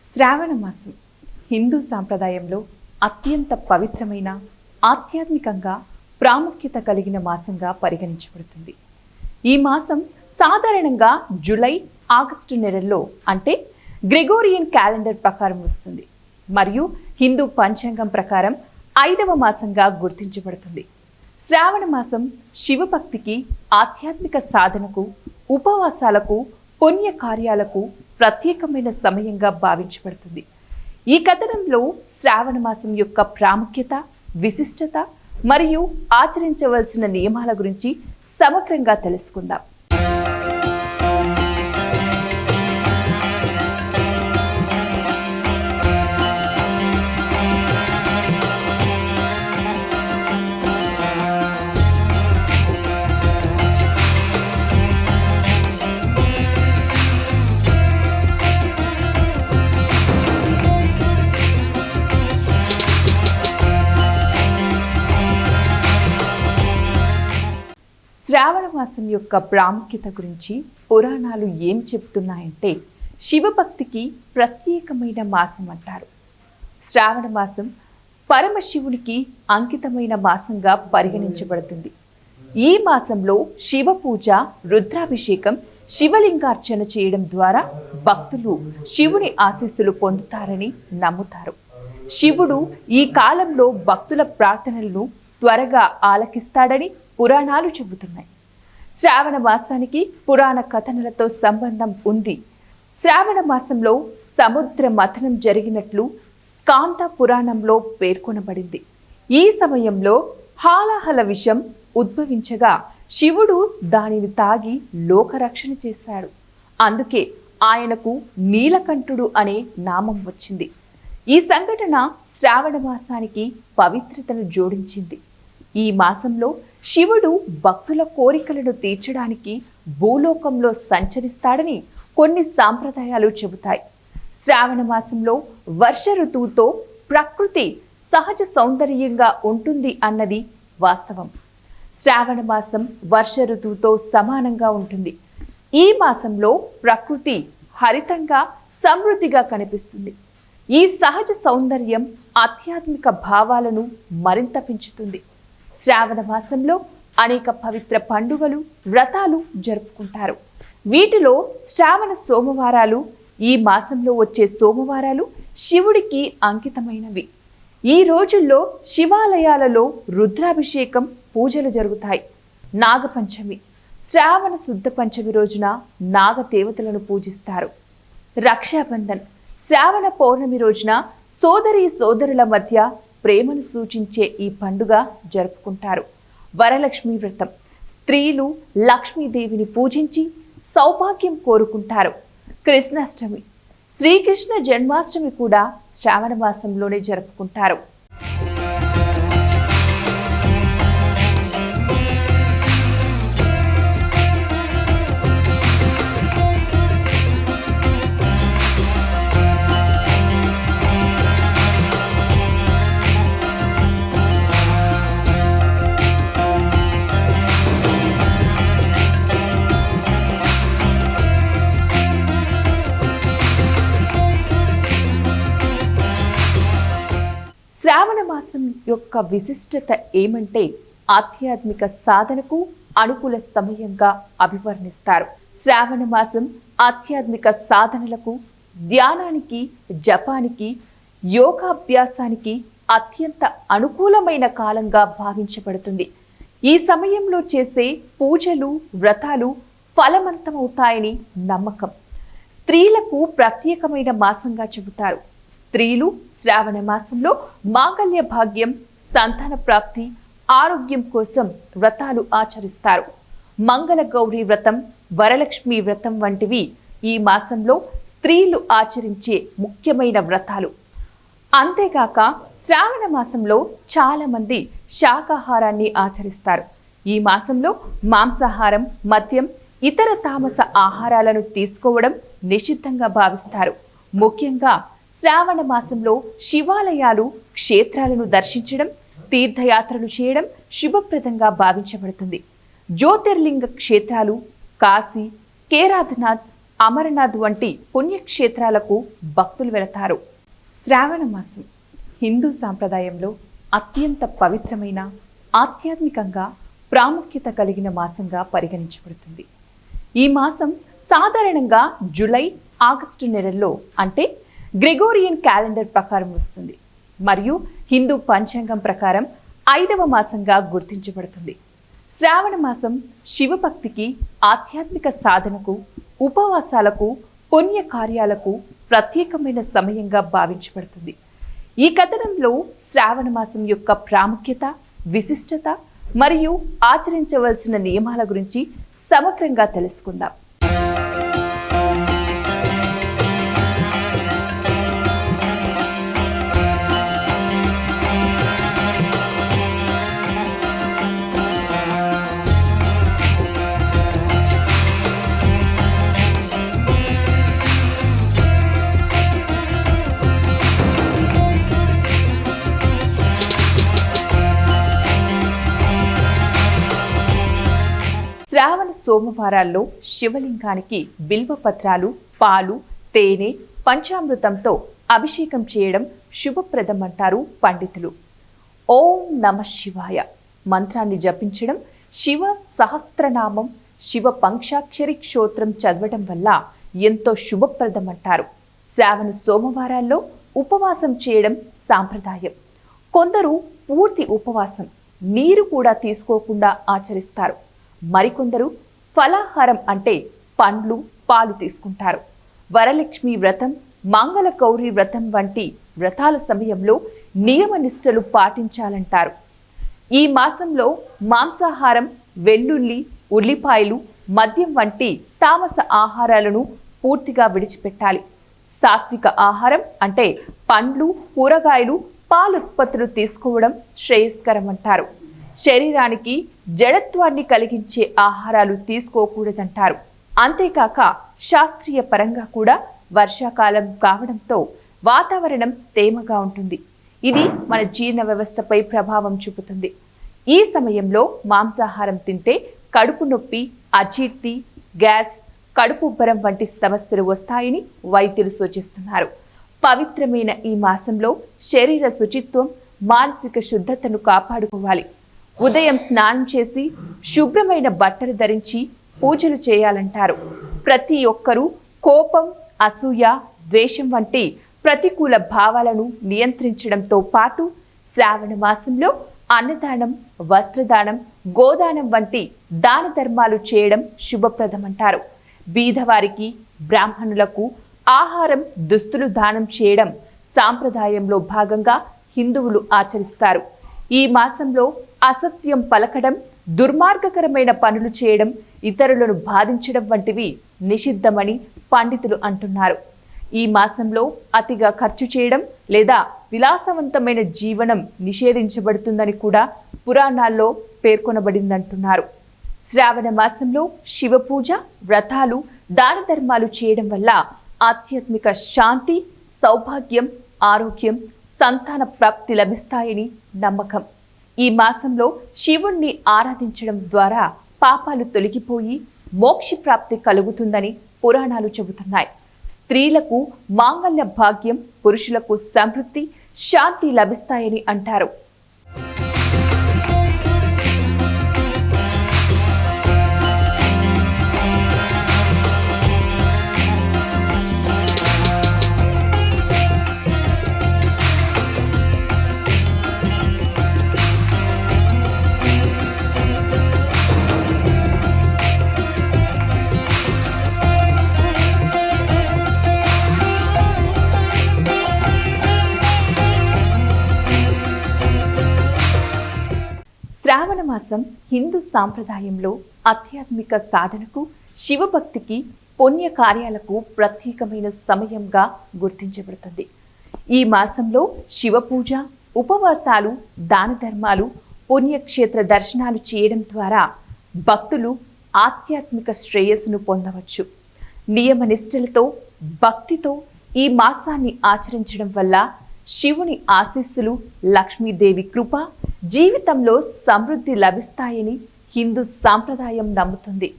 శ్రావణ మాసం హిందూ సాంప్రదాయంలో అత్యంత పవిత్రమైన ఆధ్యాత్మికంగా ప్రాముఖ్యత కలిగిన మాసంగా పరిగణించబడుతుంది. ఈ మాసం సాధారణంగా జూలై, ఆగస్టు నెలల్లో అంటే గ్రెగోరియన్ క్యాలెండర్ ప్రకారం వస్తుంది మరియు హిందూ పంచాంగం ప్రకారం 5వ మాసంగా గుర్తించబడుతుంది. శ్రావణ మాసం శివభక్తికి, ఆధ్యాత్మిక సాధనకు, ఉపవాసాలకు, పుణ్య కార్యాలకు ప్రత్యేకమైన సమయంగా భావించబడుతుంది. ఈ కథనంలో శ్రావణ మాసం యొక్క ప్రాముఖ్యత, విశిష్టత మరియు ఆచరించవలసిన నియమాల గురించి సమగ్రంగా తెలుసుకుందాం. శ్రావణ మాసం యొక్క ప్రాముఖ్యత గురించి పురాణాలు ఏం చెబుతున్నాయంటే, శివభక్తికి ప్రత్యేకమైన మాసం అంటారు. శ్రావణ మాసం పరమశివునికి అంకితమైన మాసంగా పరిగణించబడుతుంది. ఈ మాసంలో శివ పూజ, రుద్రాభిషేకం, శివలింగార్చన చేయడం ద్వారా భక్తులు శివుని ఆశీస్సులు పొందుతారని నమ్ముతారు. శివుడు ఈ కాలంలో భక్తుల ప్రార్థనలను త్వరగా ఆలకిస్తాడని పురాణాలు చెబుతున్నాయి. శ్రావణ మాసానికి పురాణ కథనాలతో సంబంధం ఉంది. శ్రావణ మాసంలో సముద్ర మథనం జరిగినట్లు స్కాంద పురాణంలో పేర్కొనబడింది. ఈ సమయంలో హాలాహల విషం ఉద్భవించగా శివుడు దానిని తాగి లోకరక్షణ చేశాడు. అందుకే ఆయనకు నీలకంఠుడు అనే నామం వచ్చింది. ఈ సంఘటన శ్రావణ మాసానికి పవిత్రతను జోడించింది. ఈ మాసంలో శివుడు భక్తుల కోరికలను తీర్చడానికి భూలోకంలో సంచరిస్తాడని కొన్ని సాంప్రదాయాలు చెబుతాయి. శ్రావణ మాసంలో వర్ష ఋతువుతో ప్రకృతి సహజ సౌందర్యంగా ఉంటుంది అన్నది వాస్తవం. శ్రావణ మాసం వర్ష ఋతువుతో సమానంగా ఉంటుంది. ఈ మాసంలో ప్రకృతి హరితంగా, సమృద్ధిగా కనిపిస్తుంది. ఈ సహజ సౌందర్యం ఆధ్యాత్మిక భావాలను మరింత పెంచుతుంది. శ్రావణ మాసంలో అనేక పవిత్ర పండుగలు, వ్రతాలు జరుపుకుంటారు. వీటిలో శ్రావణ సోమవారాలు, ఈ మాసంలో వచ్చే సోమవారాలు శివుడికి అంకితమైనవి. ఈ రోజుల్లో శివాలయాలలో రుద్రాభిషేకం, పూజలు జరుగుతాయి. నాగపంచమి, శ్రావణ శుద్ధ పంచమి రోజున నాగ దేవతలను పూజిస్తారు. రక్షాబంధన్, శ్రావణ పౌర్ణమి రోజున సోదరుల మధ్య ప్రేమను సూచించే ఈ పండుగ జరుపుకుంటారు. వరలక్ష్మి వ్రతం, స్త్రీలు లక్ష్మీదేవిని పూజించి సౌభాగ్యం కోరుకుంటారు. కృష్ణాష్టమి, శ్రీకృష్ణ జన్మాష్టమి కూడా శ్రావణ మాసంలోనే జరుపుకుంటారు. శ్రావణ మాసం యొక్క విశిష్టత ఏమంటే, ఆధ్యాత్మిక సాధనకు అనుకూల సమయంగా అభివర్ణిస్తారు. శ్రావణ మాసం ఆధ్యాత్మిక సాధనలకు, ధ్యానానికి, జపానికి, యోగాభ్యాసానికి అత్యంత అనుకూలమైన కాలంగా భావించబడుతుంది. ఈ సమయంలో చేసే పూజలు, వ్రతాలు ఫలవంతమవుతాయని నమ్మకం. స్త్రీలకు ప్రత్యేకమైన మాసంగా చెబుతారు. స్త్రీలు శ్రావణ మాసంలో మాంగళ్య భాగ్యం, సంతాన ప్రాప్తి, ఆరోగ్యం కోసం వ్రతాలు ఆచరిస్తారు. మంగళ గౌరీ వ్రతం, వరలక్ష్మి వ్రతం వంటివి ఈ మాసంలో స్త్రీలు ఆచరించే ముఖ్యమైన వ్రతాలు. అంతేకాక శ్రావణ మాసంలో చాలా మంది శాకాహారాన్ని ఆచరిస్తారు. ఈ మాసంలో మాంసాహారం, మద్యం, ఇతర తామస ఆహారాలను తీసుకోవడం నిషిద్ధంగా భావిస్తారు. ముఖ్యంగా శ్రావణ మాసంలో శివాలయాలు, క్షేత్రాలను దర్శించడం, తీర్థయాత్రలు చేయడం శుభప్రదంగా భావించబడుతుంది. జ్యోతిర్లింగ క్షేత్రాలు కాశీ, కేదార్నాథ్, అమరనాథ్ వంటి పుణ్యక్షేత్రాలకు భక్తులు వెళతారు. శ్రావణ మాసం హిందూ సాంప్రదాయంలో అత్యంత పవిత్రమైన, ఆధ్యాత్మికంగా ప్రాముఖ్యత కలిగిన మాసంగా పరిగణించబడుతుంది. ఈ మాసం సాధారణంగా జూలై, ఆగస్టు నెలల్లో అంటే గ్రెగోరియన్ క్యాలెండర్ ప్రకారం వస్తుంది మరియు హిందూ పంచాంగం ప్రకారం 5వ మాసంగా గుర్తించబడుతుంది. శ్రావణ మాసం శివభక్తికి, ఆధ్యాత్మిక సాధనకు, ఉపవాసాలకు, పుణ్య కార్యాలకు ప్రత్యేకమైన సమయంగా భావించబడుతుంది. ఈ కథనంలో శ్రావణ మాసం యొక్క ప్రాముఖ్యత, విశిష్టత మరియు ఆచరించవలసిన నియమాల గురించి సమగ్రంగా తెలుసుకుందాం. శ్రావణ సోమవారాల్లో శివలింగానికి బిల్వపత్రాలు, పాలు, తేనె, పంచామృతంతో అభిషేకం చేయడం శుభప్రదం అంటారు పండితులు. ఓం నమః శివాయ మంత్రాన్ని జపించడం, శివ సహస్రనామం, శివ పంచాక్షరి స్తోత్రం చదవడం వల్ల ఎంతో శుభప్రదం అంటారు. శ్రావణ సోమవారాల్లో ఉపవాసం చేయడం సాంప్రదాయం. కొందరు పూర్తి ఉపవాసం, నీరు కూడా తీసుకోకుండా ఆచరిస్తారు. మరికొందరు ఫలాహారం అంటే పండ్లు, పాలు తీసుకుంటారు. వరలక్ష్మి వ్రతం, మంగళ గౌరి వ్రతం వంటి వ్రతాల సమయంలో నియమ నిష్టలు పాటించాలంటారు. ఈ మాసంలో మాంసాహారం, వెల్లుల్లి, ఉల్లిపాయలు, మద్యం వంటి తామస ఆహారాలను పూర్తిగా విడిచిపెట్టాలి. సాత్విక ఆహారం అంటే పండ్లు, కూరగాయలు, పాలుత్పత్తులు తీసుకోవడం శ్రేయస్కరం అంటారు. శరీరానికి జడత్వాన్ని కలిగించే ఆహారాలు తీసుకోకూడదంటారు. అంతేకాక శాస్త్రీయ పరంగా కూడా వర్షాకాలం కావడంతో వాతావరణం తేమగా ఉంటుంది. ఇది మన జీర్ణ వ్యవస్థపై ప్రభావం చూపుతుంది. ఈ సమయంలో మాంసాహారం తింటే కడుపు నొప్పి, అజీర్తి, గ్యాస్, కడుపుబ్బరం వంటి సమస్యలు వస్తాయని వైద్యులు సూచిస్తున్నారు. పవిత్రమైన ఈ మాసంలో శరీర శుచిత్వం, మానసిక శుద్ధతను కాపాడుకోవాలి. ఉదయం స్నానం చేసి శుభ్రమైన బట్టలు ధరించి పూజలు చేయాలంటారు. ప్రతి ఒక్కరూ కోపం, అసూయ, ద్వేషం వంటి ప్రతికూల భావాలను నియంత్రించడంతో పాటు శ్రావణ మాసంలో అన్నదానం, వస్త్రదానం, గోదానం వంటి దాన ధర్మాలు చేయడం శుభప్రదమంటారు. బీదవారికి, బ్రాహ్మణులకు ఆహారం, దుస్తులు దానం చేయడం సాంప్రదాయంలో భాగంగా హిందువులు ఆచరిస్తారు. ఈ మాసంలో అసత్యం పలకడం, దుర్మార్గకరమైన పనులు చేయడం, ఇతరులను బాధించడం వంటివి నిషిద్ధమని పండితులు అంటున్నారు. ఈ మాసంలో అతిగా ఖర్చు చేయడం లేదా విలాసవంతమైన జీవనం నిషేధించబడుతుందని కూడా పురాణాల్లో పేర్కొనబడిందంటున్నారు. శ్రావణ మాసంలో శివ పూజ, వ్రతాలు, దాన ధర్మాలు చేయడం వల్ల ఆధ్యాత్మిక శాంతి, సౌభాగ్యం, ఆరోగ్యం, సంతాన ప్రాప్తి లభిస్తాయని నమ్మకం. ఈ మాసంలో శివుణ్ణి ఆరాధించడం ద్వారా పాపాలు తొలగిపోయి మోక్ష ప్రాప్తి కలుగుతుందని పురాణాలు చెబుతున్నాయి. స్త్రీలకు మాంగళ్య భాగ్యం, పురుషులకు సమృద్ధి, శాంతి లభిస్తాయని అంటారు. శ్రావణ మాసం హిందూ సాంప్రదాయంలో ఆధ్యాత్మిక సాధనకు, శివభక్తికి, పుణ్య కార్యాలకు ప్రత్యేకమైన సమయంగా గుర్తించబడుతుంది. ఈ మాసంలో శివ పూజ, ఉపవాసాలు, దాన ధర్మాలు, పుణ్యక్షేత్ర దర్శనాలు చేయడం ద్వారా భక్తులు ఆధ్యాత్మిక శ్రేయస్సును పొందవచ్చు. నియమ నిష్టలతో, భక్తితో ఈ మాసాన్ని ఆచరించడం వల్ల శివుని ఆశీస్సులు, లక్ష్మీదేవి కృప, జీవితంలో సమృద్ధి లభిస్తాయని హిందూ సాంప్రదాయం నమ్ముతుంది.